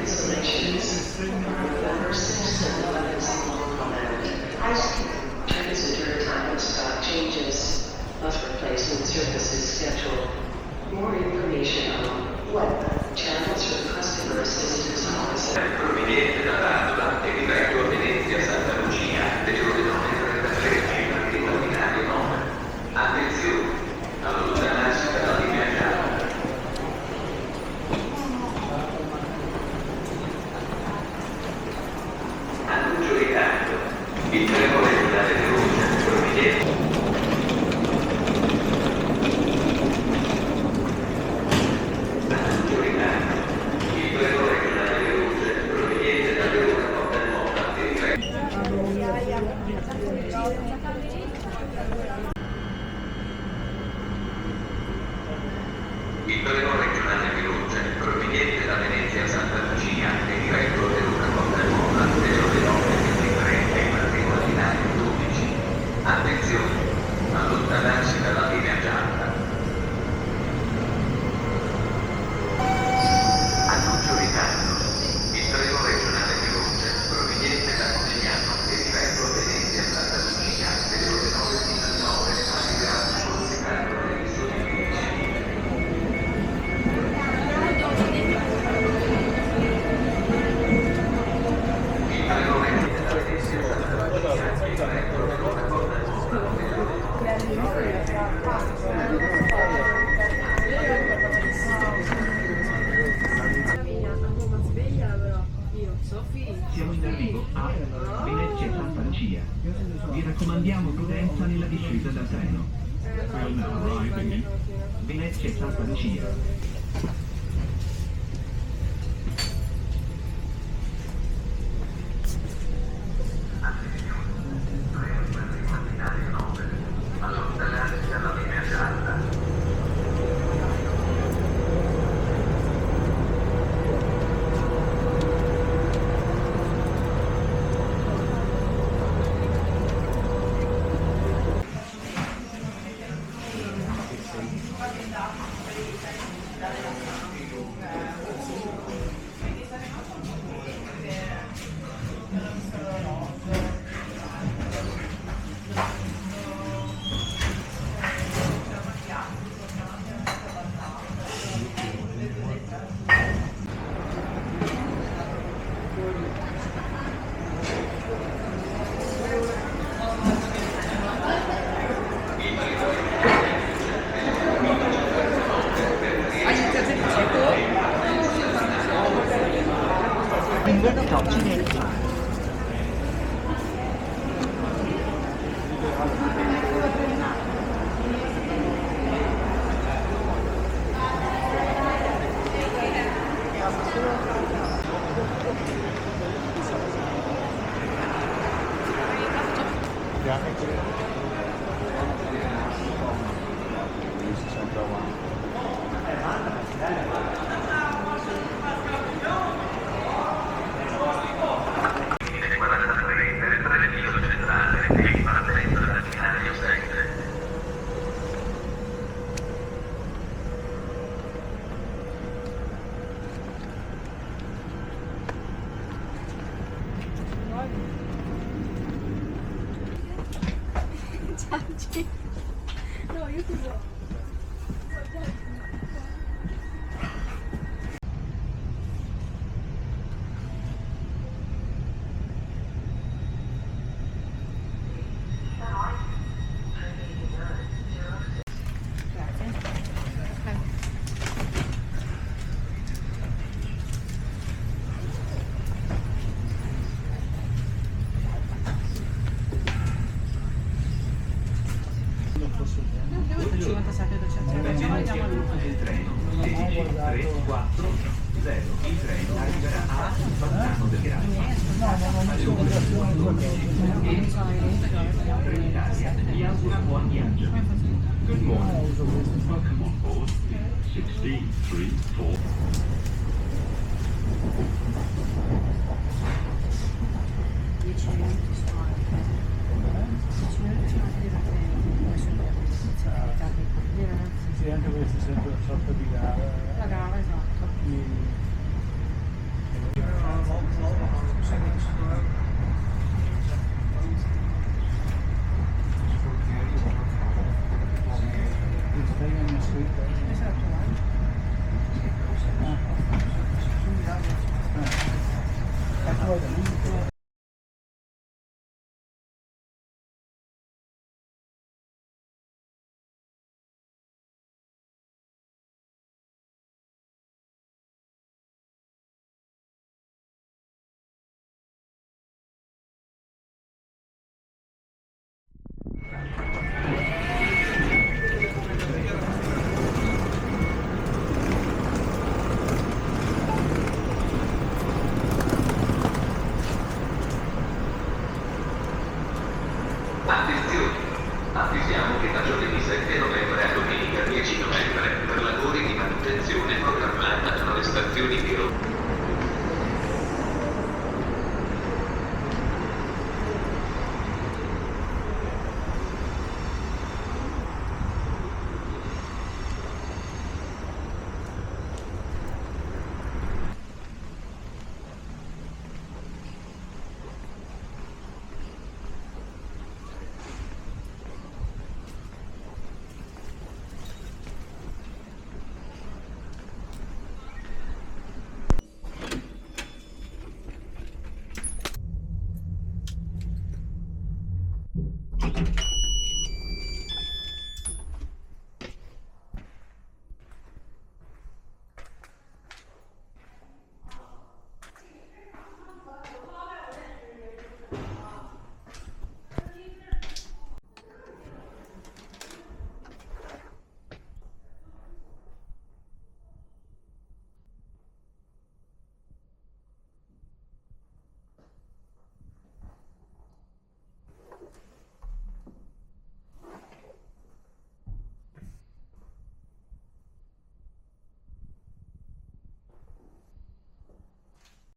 cancellations. November 6th and 11th, local and high school. Visitor time stock changes. Bus replacement services schedule. More information on what channels for customer assistance officer. Proveniente dall'Adula e diretto a Venezia Santa Lucia, delle ore 9 per l'ordinario 9. Attenzione, allontanarsi dalla linea gialla. Annuncio ritardo. Il treno regionale Perugia proveniente. Il treno regionale Perugia, proveniente da Venezia a Santa Lucia e diretto a Perugia Portanova, delle ore 9:23 e il ordinario 12. Attenzione, allontanarsi dalla linea gialla. Annuncio ritardo. Il treno regionale Perugia, proveniente da Conegliano e diretto a Venezia a Santa Lucia, delle ore 9:19, arriverà sul ritardo previsto di 15 minuti. Siamo in arrivo a Venezia Santa Lucia. Vi raccomandiamo prudenza nella discesa dal treno. Venezia Santa Lucia. No, io ti so. Del treno 16340. Il treno arriverà a Bassano del Grappa alle ore 14 e Trenitalia vi augura buon viaggio. Good morning. Welcome on board 1634. Sì, anche perché si sente una sorta di gara. La gara, esatto. Attenzione! Avvisiamo che da giovedì 7 novembre a domenica 10 novembre, per lavori di manutenzione programmata alle stazioni di Roma.